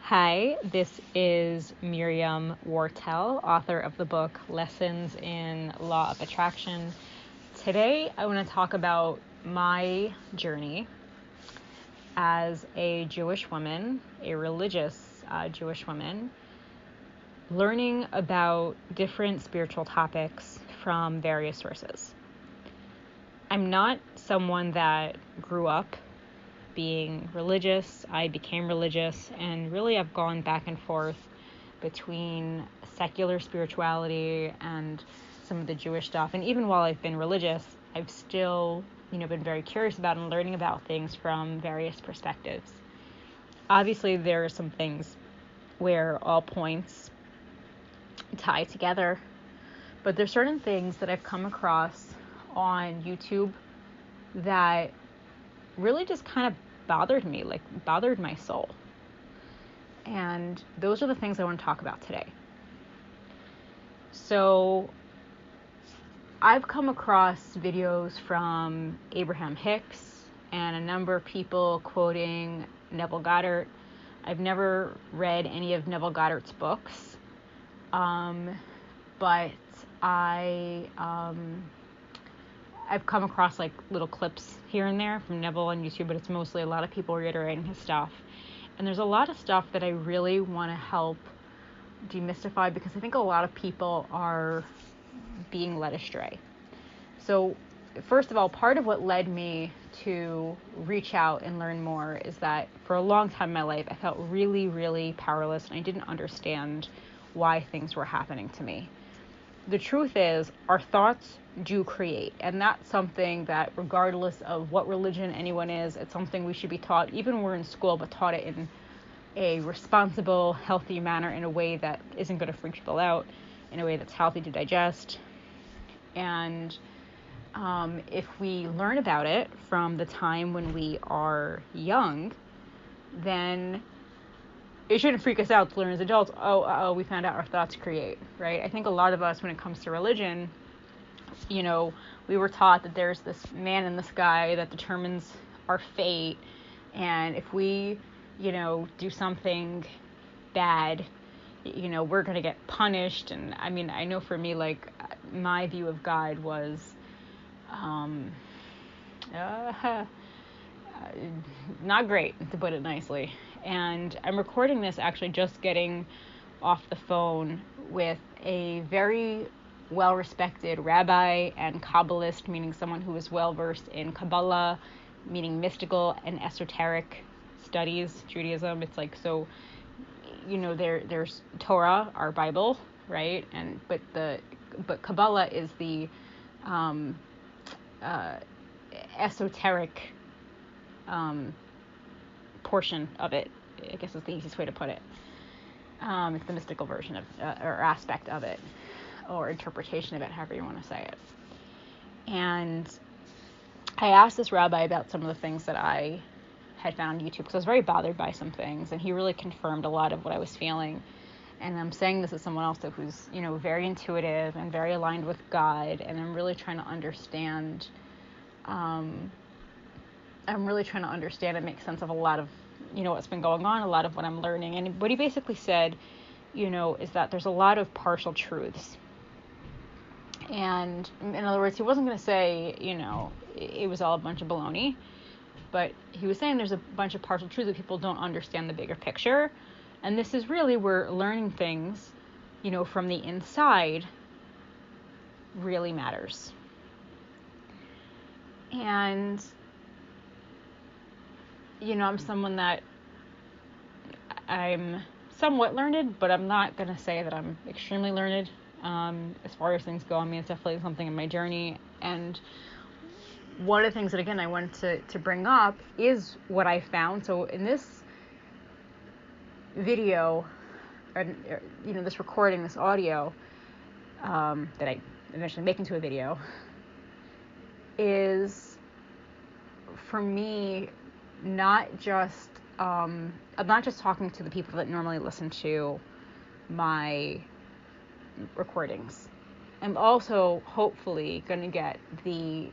Hi, this is Miriam Wartell, author of the book Lessons in Law of Attraction. Today, I want to talk about my journey as a Jewish woman, a religious Jewish woman, learning about different spiritual topics from various sources. I'm not someone that grew up being religious. I became religious, and really I've gone back and forth between secular spirituality and some of the Jewish stuff. And even while I've been religious, I've still, been very curious about and learning about things from various perspectives. Obviously, there are some things where all points tie together, but there's certain things that I've come across on YouTube that really just kind of bothered me, bothered my soul. And those are the things I want to talk about today. So I've come across videos from Abraham Hicks and a number of people quoting Neville Goddard. I've never read any of Neville Goddard's books, but I've come across little clips here and there from Neville on YouTube, but it's mostly a lot of people reiterating his stuff. And there's a lot of stuff that I really want to help demystify, because I think a lot of people are being led astray. So first of all, part of what led me to reach out and learn more is that for a long time in my life, I felt really, really powerless, and I didn't understand why things were happening to me. The truth is, our thoughts do create, and that's something that regardless of what religion anyone is, it's something we should be taught, even when we're in school, but taught it in a responsible, healthy manner, in a way that isn't going to freak people out, in a way that's healthy to digest. And if we learn about it from the time when we are young, then it shouldn't freak us out to learn as adults, we found out our thoughts create, right? I think a lot of us, when it comes to religion, we were taught that there's this man in the sky that determines our fate, and if we, do something bad, we're going to get punished. And I mean, I know for me, my view of God was not great, to put it nicely. And I'm recording this actually just getting off the phone with a very well-respected rabbi and Kabbalist, meaning someone who is well-versed in Kabbalah, meaning mystical and esoteric studies, Judaism. It's there's Torah, our Bible, right? But Kabbalah is the esoteric portion of it, I guess is the easiest way to put it. It's the mystical version of, or aspect of it, or interpretation of it, however you want to say it. And I asked this rabbi about some of the things that I had found on YouTube, because I was very bothered by some things, and he really confirmed a lot of what I was feeling. And I'm saying this as someone else who's, very intuitive and very aligned with God, and I'm really trying to understand and make sense of a lot of, what's been going on, a lot of what I'm learning. And what he basically said, is that there's a lot of partial truths. And in other words, he wasn't going to say, it was all a bunch of baloney, but he was saying there's a bunch of partial truths that people don't understand the bigger picture. And this is really where learning things, from the inside really matters. And I'm someone that I'm somewhat learned, but I'm not going to say that I'm extremely learned as far as things go. I mean, it's definitely something in my journey. And one of the things that, again, I wanted to bring up is what I found. So in this video, or, this recording, this audio that I eventually make into a video, is, for me, I'm not just talking to the people that normally listen to my recordings. I'm also hopefully going to get the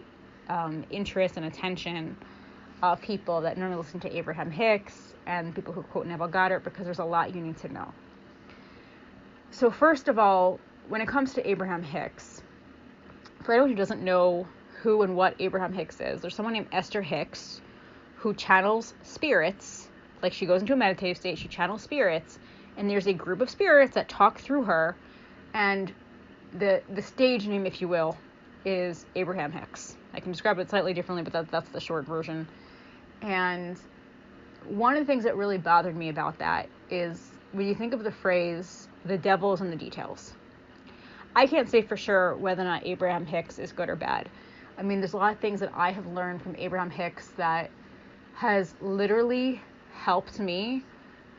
interest and attention of people that normally listen to Abraham Hicks and people who quote Neville Goddard, because there's a lot you need to know. So first of all, when it comes to Abraham Hicks, for anyone who doesn't know who and what Abraham Hicks is, there's someone named Esther Hicks who channels spirits. Like, she goes into a meditative state, she channels spirits, and there's a group of spirits that talk through her, and the stage name, if you will, is Abraham Hicks. I can describe it slightly differently, but that's the short version. And one of the things that really bothered me about that is when you think of the phrase, the devil's in the details. I can't say for sure whether or not Abraham Hicks is good or bad. I mean, there's a lot of things that I have learned from Abraham Hicks that has literally helped me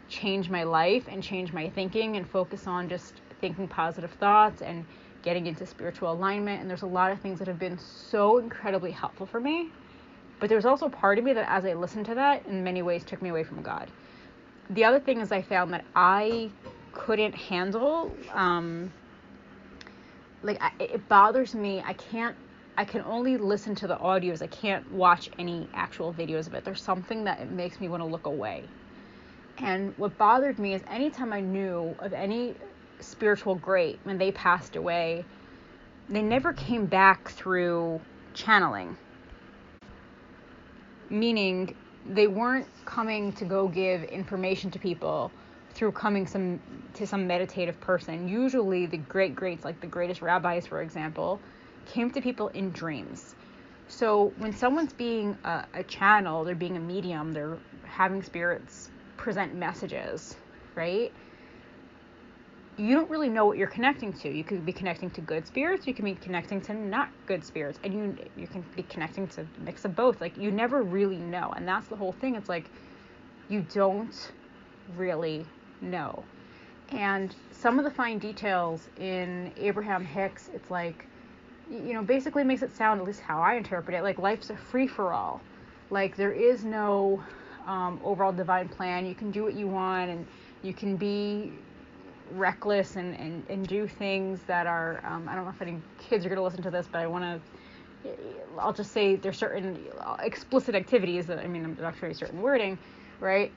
change my life and change my thinking and focus on just thinking positive thoughts and getting into spiritual alignment. And there's a lot of things that have been so incredibly helpful for me. But there's also part of me that, as I listened to that, in many ways took me away from God. The other thing is, I found that I couldn't handle, it bothers me. I can only listen to the audios. I can't watch any actual videos of it. There's something that it makes me want to look away. And what bothered me is anytime I knew of any spiritual great, when they passed away, they never came back through channeling. Meaning, they weren't coming to go give information to people through coming to some meditative person. Usually the greats, like the greatest rabbis, for example, came to people in dreams. So when someone's being a channel, they're being a medium, they're having spirits present messages, right? You don't really know what you're connecting to. You could be connecting to good spirits, you can be connecting to not good spirits, and you can be connecting to a mix of both. Like, you never really know, and that's the whole thing. It's like, you don't really know. And some of the fine details in Abraham Hicks, it's like, basically makes it sound, at least how I interpret it, like life's a free-for-all. Like, there is no overall divine plan. You can do what you want, and you can be reckless and do things that are, I don't know if any kids are going to listen to this, but I'll just say there's certain explicit activities that, I'm not sure certain wording, right?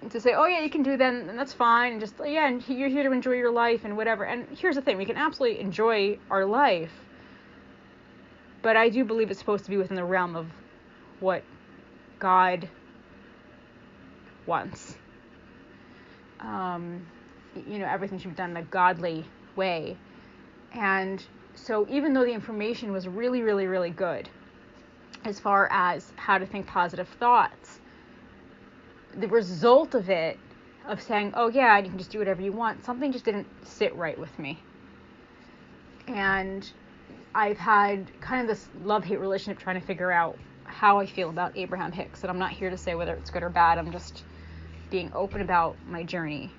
To say, oh yeah, you can do that, and that's fine, and just, yeah, and you're here to enjoy your life and whatever. And here's the thing, we can absolutely enjoy our life, but I do believe it's supposed to be within the realm of what God wants. Everything should be done in a godly way. And so even though the information was really, really, really good as far as how to think positive thoughts, the result of it, of saying, oh yeah, you can just do whatever you want, something just didn't sit right with me. And I've had kind of this love-hate relationship trying to figure out how I feel about Abraham Hicks. And I'm not here to say whether it's good or bad. I'm just being open about my journey.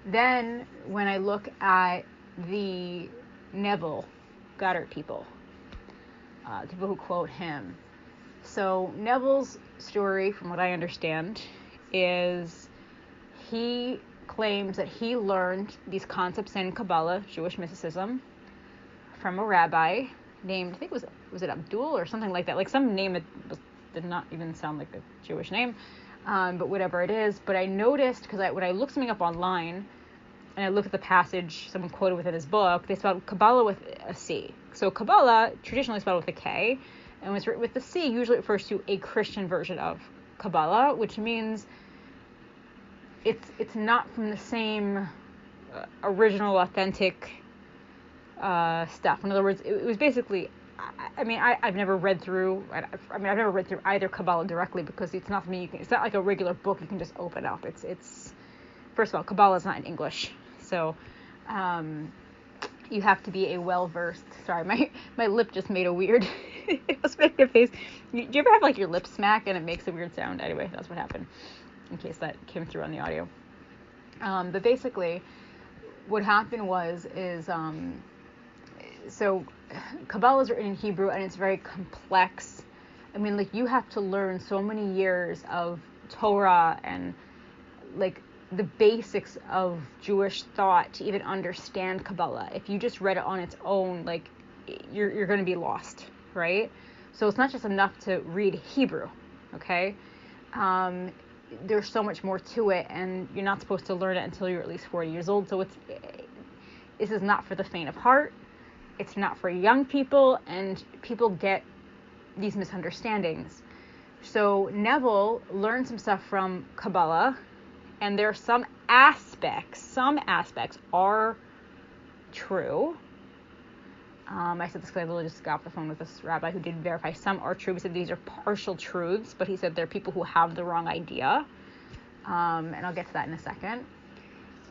Then, when I look at the Neville Goddard people who quote him. So Neville's story, from what I understand, is he claims that he learned these concepts in Kabbalah, Jewish mysticism, from a rabbi named, I think was it Abdul or something like that, like some name that did not even sound like a Jewish name, but whatever it is. But I noticed, because when I looked something up online, and I look at the passage someone quoted within his book, they spelled Kabbalah with a C. So Kabbalah, traditionally spelled with a K, and when it's written with the C, usually refers to a Christian version of Kabbalah, which means it's not from the same original, authentic stuff. In other words, it was basically, I've never read through, I've never read through either Kabbalah directly, because it's not for me. It's not like a regular book you can just open up. It's first of all, Kabbalah is not in English. So, you have to be a well-versed, sorry, my lip just made a weird, it was making a face. Do you ever have like your lip smack and it makes a weird sound? Anyway, that's what happened, in case that came through on the audio. But basically, what happened is so Kabbalah is written in Hebrew, and it's very complex. You have to learn so many years of Torah and like the basics of Jewish thought to even understand Kabbalah. If you just read it on its own, like, you're going to be lost, right? So it's not just enough to read Hebrew, okay? there's so much more to it, and you're not supposed to learn it until you're at least 40 years old. So this is not for the faint of heart. It's not for young people, and people get these misunderstandings. So Neville learned some stuff from Kabbalah, and there are some aspects are true. I said this because I literally just got off the phone with this rabbi who did verify some are true. He said these are partial truths, but he said there are people who have the wrong idea. And I'll get to that in a second.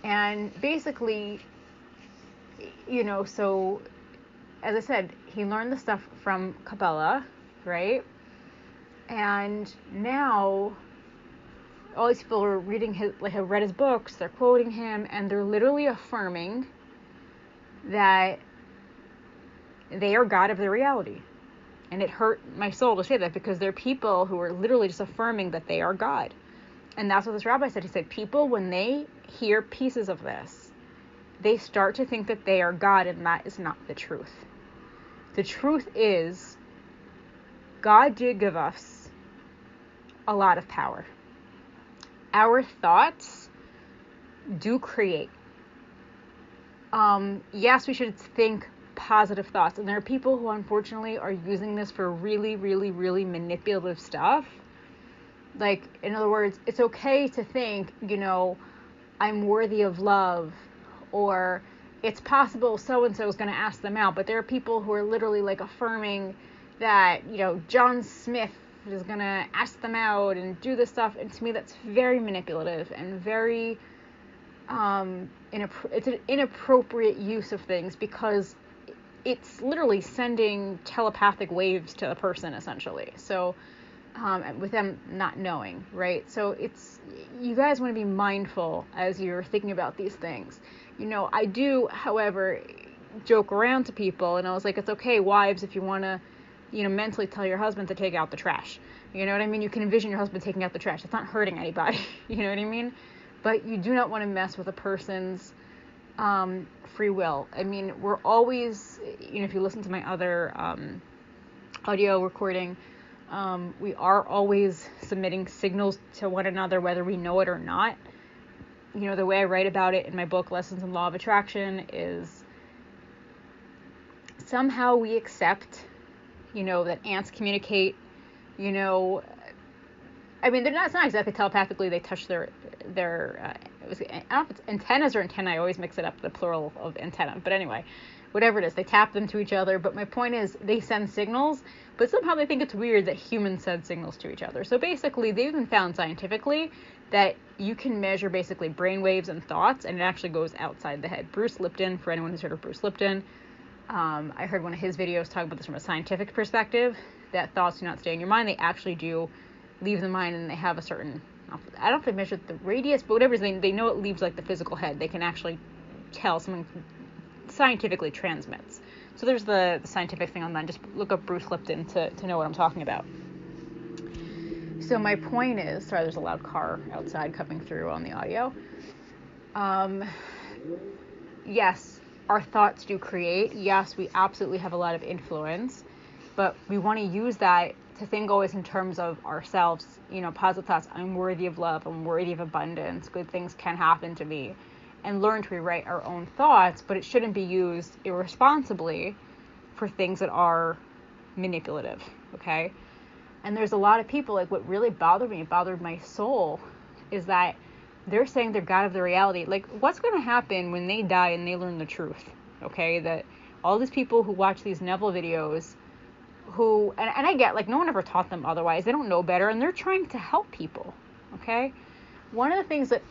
And basically, so as I said, he learned the stuff from Kabbalah, right? And now all these people are reading have read his books, they're quoting him, and they're literally affirming that they are God of their reality. And it hurt my soul to say that, because there are people who are literally just affirming that they are God. And that's what this rabbi said. He said, people, when they hear pieces of this, they start to think that they are God, and that is not the truth. The truth is, God did give us a lot of power. Our thoughts do create. Yes, we should think positive thoughts. And there are people who unfortunately are using this for really, really, really manipulative stuff. Like, in other words, it's okay to think, I'm worthy of love, or it's possible so-and-so is going to ask them out. But there are people who are literally like affirming that, John Smith is going to ask them out and do this stuff. And to me, that's very manipulative and very, it's an inappropriate use of things, because it's literally sending telepathic waves to a person, essentially. So, with them not knowing, right? So you guys want to be mindful as you're thinking about these things. I do, however, joke around to people, and I was like, it's okay, wives, if you want to, mentally tell your husband to take out the trash. You know what I mean? You can envision your husband taking out the trash. It's not hurting anybody. You know what I mean? But you do not want to mess with a person's free will. I mean, we're always, if you listen to my other audio recording, we are always submitting signals to one another, whether we know it or not. The way I write about it in my book, Lessons in Law of Attraction, is somehow we accept, that ants communicate, I mean, it's not exactly telepathically. They touch their I don't know if it's antennas or antennae. I always mix it up, the plural of antenna. But anyway, whatever it is, they tap them to each other. But my point is, they send signals, but somehow they think it's weird that humans send signals to each other. So basically, they've been found scientifically that you can measure basically brain waves and thoughts, and it actually goes outside the head. Bruce Lipton, for anyone who's heard of Bruce Lipton, I heard one of his videos talk about this from a scientific perspective, that thoughts do not stay in your mind. They actually do leave the mind, and they have a certain, I don't know if they measured the radius, but whatever it is, they know it leaves like the physical head. They can actually tell something scientifically transmits. So there's the scientific thing on that. Just look up Bruce Lipton to know what I'm talking about. So my point is, sorry, there's a loud car outside coming through on the audio. Yes, our thoughts do create. Yes, we absolutely have a lot of influence, but we want to use that to think always in terms of ourselves, positive thoughts. I'm worthy of love. I'm worthy of abundance. Good things can happen to me. And learn to rewrite our own thoughts, but it shouldn't be used irresponsibly for things that are manipulative, okay? And there's a lot of people, like, what really bothered my soul, is that they're saying they're God of the reality. Like, what's going to happen when they die and they learn the truth, okay? That all these people who watch these Neville videos, and I get, like, no one ever taught them otherwise. They don't know better, and they're trying to help people, okay? One of the things that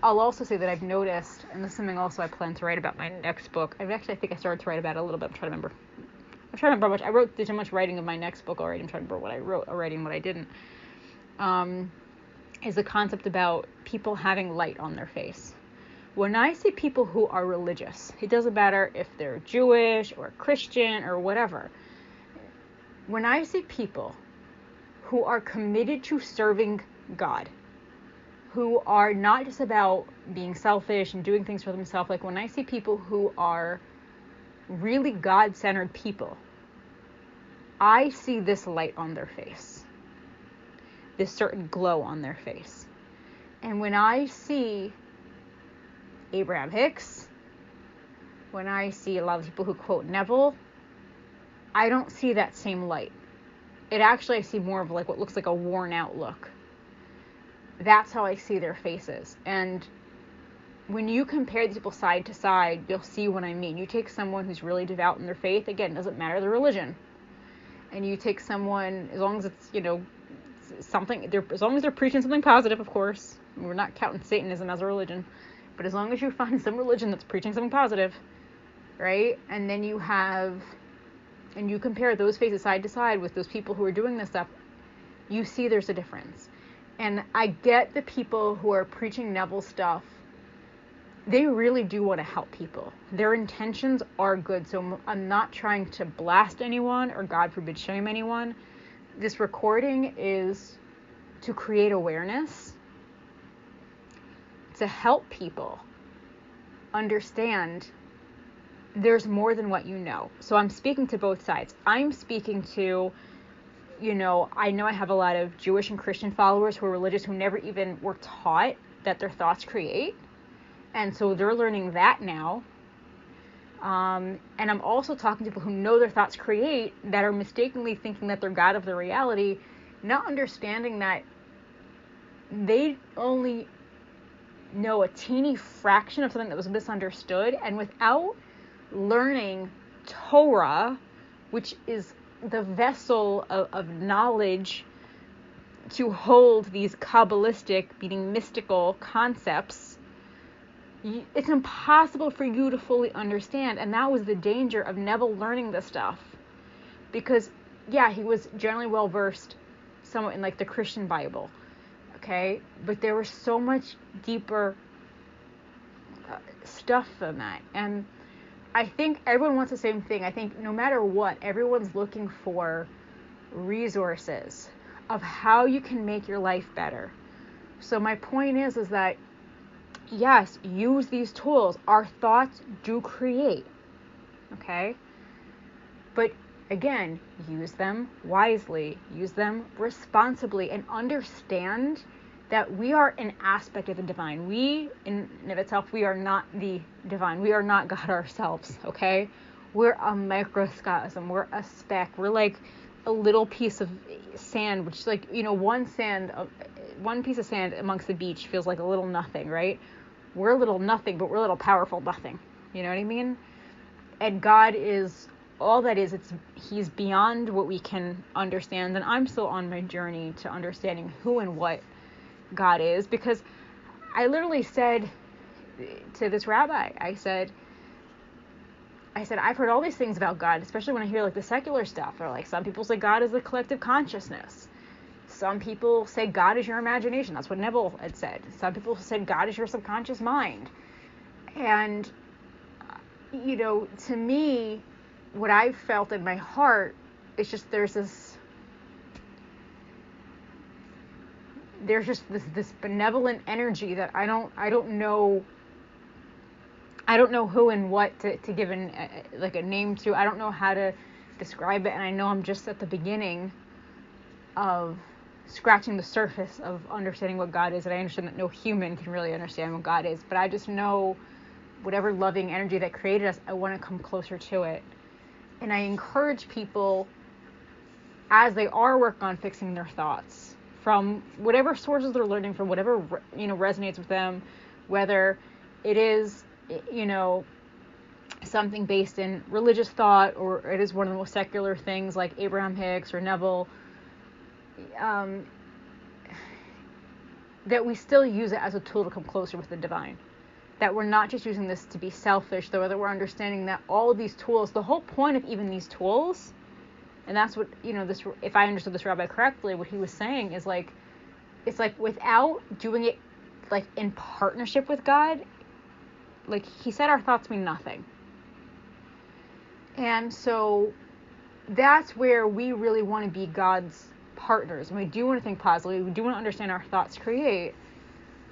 I'll also say that I've noticed, and this is something also I plan to write about my next book. I think I started to write about it a little bit. I'm trying to remember how much. I did so much writing of my next book already. I'm trying to remember what I wrote already and what I didn't. Is the concept about people having light on their face. When I see people who are religious, it doesn't matter if they're Jewish or Christian or whatever. When I see people who are committed to serving God, who are not just about being selfish and doing things for themselves, like when I see people who are really God-centered people, I see this light on their face, this certain glow on their face. And when I see Abraham Hicks, when I see a lot of people who quote Neville, I don't see that same light. It actually, I see more of like what looks like a worn out look. That's how I see their faces. And when you compare these people side to side, you'll see what I mean. You take someone who's really devout in their faith, again, doesn't matter the religion. And you take someone, as long as it's, something, as long as they're preaching something positive, of course. We're not counting Satanism as a religion. But as long as you find some religion that's preaching something positive, right? And then you compare those faces side to side with those people who are doing this stuff, you see there's a difference. And I get the people who are preaching Neville stuff, they really do want to help people. Their intentions are good. So I'm not trying to blast anyone or, God forbid, shame anyone. This recording is to create awareness, to help people understand there's more than what you know. So I'm speaking to both sides. I'm speaking to, I know I have a lot of Jewish and Christian followers who are religious who never even were taught that their thoughts create. And so they're learning that now. And I'm also talking to people who know their thoughts create, that are mistakenly thinking that they're God of their reality, not understanding that they only know a teeny fraction of something that was misunderstood. And without learning Torah, which is the vessel of knowledge to hold these Kabbalistic, meaning mystical concepts, it's impossible for you to fully understand. And that was the danger of Neville learning this stuff. Because, yeah, he was generally well versed somewhat in like the Christian Bible. Okay? But there was so much deeper stuff than that. And I think everyone wants the same thing. I think no matter what, everyone's looking for resources of how you can make your life better. So my point is that yes, use these tools. Our thoughts do create, okay? But again, use them wisely, use them responsibly, and understand that we are an aspect of the divine. We, in and of itself, we are not the divine. We are not God ourselves, okay? We're a microcosm. We're a speck. We're like a little piece of sand, which is like, one piece of sand amongst the beach feels like a little nothing, right? We're a little nothing, but we're a little powerful nothing. You know what I mean? And God is all that is. He's beyond what we can understand. And I'm still on my journey to understanding who and what God is, because I literally said to this rabbi, I said, I've heard all these things about God, especially when I hear like the secular stuff. Or like some people say God is the collective consciousness. Some people say God is your imagination. That's what Neville had said. Some people said God is your subconscious mind. And, to me, what I've felt in my heart is just there's this benevolent energy that I don't know who and what to give a name to. I don't know how to describe it, and I know I'm just at the beginning of scratching the surface of understanding what God is, and I understand that no human can really understand what God is, but I just know whatever loving energy that created us, I want to come closer to it. And I encourage people, as they are working on fixing their thoughts, from whatever sources they're learning from, whatever resonates with them, whether it is something based in religious thought, or it is one of the most secular things like Abraham Hicks or Neville, that we still use it as a tool to come closer with the divine. That we're not just using this to be selfish, though, that we're understanding that all of these tools, the whole point of even these tools, and that's what, if I understood this rabbi correctly, what he was saying is like, it's like without doing it like in partnership with God, like he said, our thoughts mean nothing. And so that's where we really want to be God's partners. And we do want to think positively. We do want to understand our thoughts create.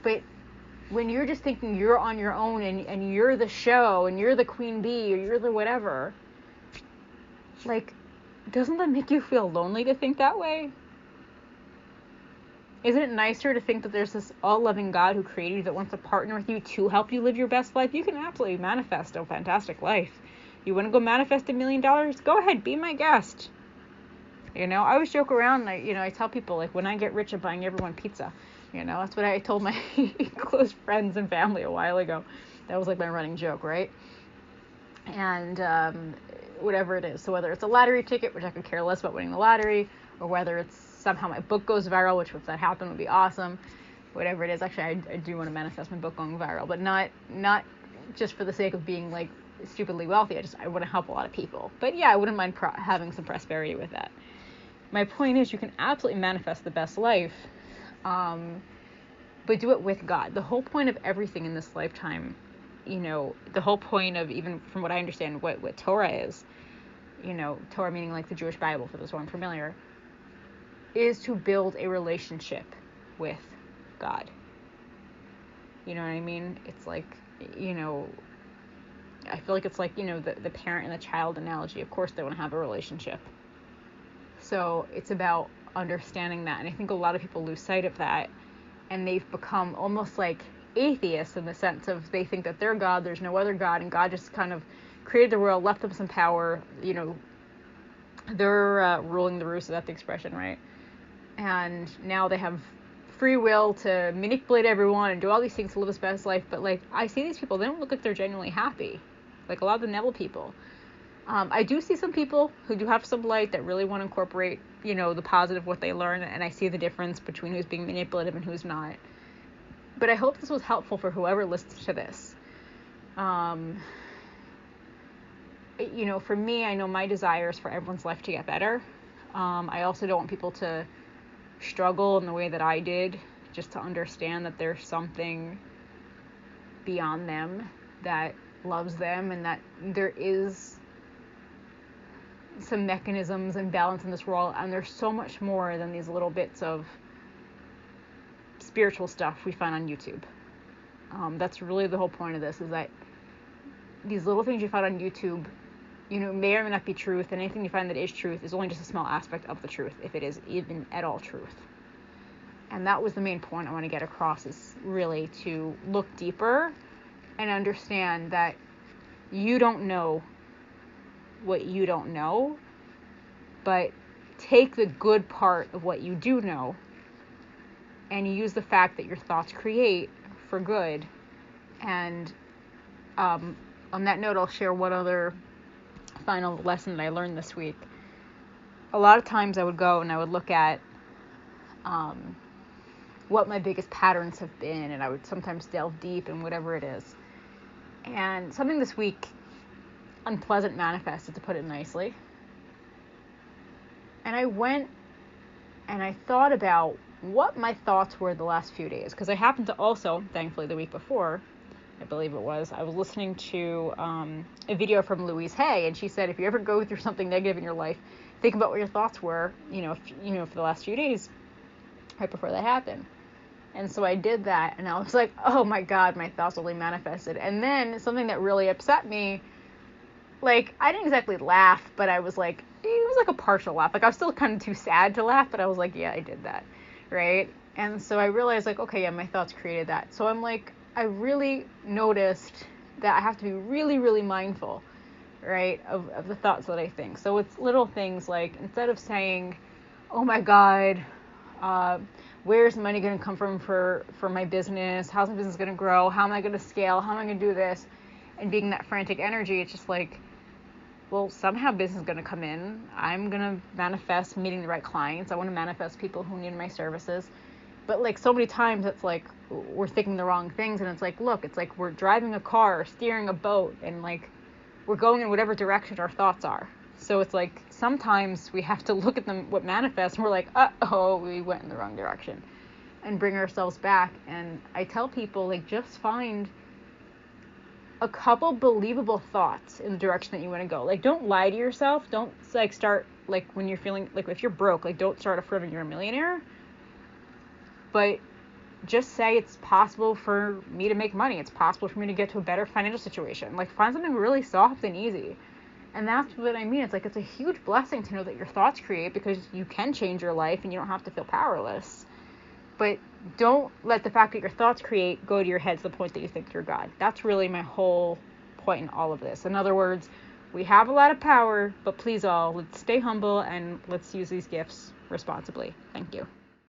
But when you're just thinking you're on your own and you're the show and you're the queen bee or you're the whatever, like, doesn't that make you feel lonely to think that way? Isn't it nicer to think that there's this all-loving God who created you that wants to partner with you to help you live your best life? You can absolutely manifest a fantastic life. You want to go manifest $1 million? Go ahead, be my guest. I always joke around. I tell people, like, when I get rich, I'm buying everyone pizza. That's what I told my close friends and family a while ago. That was like my running joke, right? And whatever it is. So whether it's a lottery ticket, which I could care less about winning the lottery, or whether it's somehow my book goes viral, which if that happened would be awesome. Whatever it is, actually, I do want to manifest my book going viral, but not just for the sake of being like stupidly wealthy. I want to help a lot of people. But yeah, I wouldn't mind having some prosperity with that. My point is, you can absolutely manifest the best life, but do it with God. The whole point of everything in this lifetime, the whole point of, even from what I understand, what Torah is, Torah meaning like the Jewish Bible, for those who aren't familiar, is to build a relationship with God. You know what I mean? It's like, I feel like it's like, the parent and the child analogy. Of course they want to have a relationship. So it's about understanding that. And I think a lot of people lose sight of that, and they've become almost like atheists in the sense of they think that they're God, there's no other God, and God just kind of created the world, left them some power, they're ruling the roost, is that the expression, right? And now they have free will to manipulate everyone and do all these things to live his best life. But like, I see these people, they don't look like they're genuinely happy. Like a lot of the Neville people. I do see some people who do have some light that really want to incorporate, the positive, what they learn. And I see the difference between who's being manipulative and who's not. But I hope this was helpful for whoever listens to this. For me, I know my desire is for everyone's life to get better. I also don't want people to struggle in the way that I did, just to understand that there's something beyond them that loves them, and that there is some mechanisms and balance in this world, and there's so much more than these little bits of spiritual stuff we find on YouTube. That's really the whole point of this, is that these little things you find on YouTube, may or may not be truth, and anything you find that is truth is only just a small aspect of the truth, if it is even at all truth. And that was the main point I want to get across, is really to look deeper and understand that you don't know what you don't know, but take the good part of what you do know and use the fact that your thoughts create for good. And on that note, I'll share one other final lesson that I learned this week. A lot of times I would go and I would look at what my biggest patterns have been, and I would sometimes delve deep in whatever it is. And something this week unpleasant manifested, to put it nicely. And I went and I thought about what my thoughts were the last few days, because I happened to also, thankfully the week before, I believe it was, I was listening to a video from Louise Hay, and she said, if you ever go through something negative in your life, think about what your thoughts were, for the last few days, right before that happened. And so I did that, and I was like, oh my God, my thoughts really manifested. And then something that really upset me, like, I didn't exactly laugh, but I was like, it was like a partial laugh. Like, I was still kind of too sad to laugh, but I was like, yeah, I did that, right? And so I realized, like, okay, yeah, my thoughts created that. So I'm like, I really noticed that I have to be really, really mindful, right, of the thoughts that I think. So it's little things like, instead of saying, oh my God, where's the money going to come from for my business? How's my business going to grow? How am I going to scale? How am I going to do this? And being that frantic energy, it's just like, well, somehow business is going to come in. I'm going to manifest meeting the right clients. I want to manifest people who need my services. But like so many times it's like we're thinking the wrong things, and it's like, look, it's like we're driving a car or steering a boat, and like we're going in whatever direction our thoughts are. So it's like sometimes we have to look at them, what manifests, and we're like, uh-oh, we went in the wrong direction, and bring ourselves back. And I tell people, like, just find a couple believable thoughts in the direction that you want to go. Like, don't lie to yourself. Don't like start, like, when you're feeling like, if you're broke, like, don't start affirming you're a millionaire. But just say it's possible for me to make money. It's possible for me to get to a better financial situation. Like, find something really soft and easy. And that's what I mean. It's like, it's a huge blessing to know that your thoughts create, because you can change your life and you don't have to feel powerless. But don't let the fact that your thoughts create go to your head to the point that you think you're God. That's really my whole point in all of this. In other words, we have a lot of power, but please all, let's stay humble and let's use these gifts responsibly. Thank you.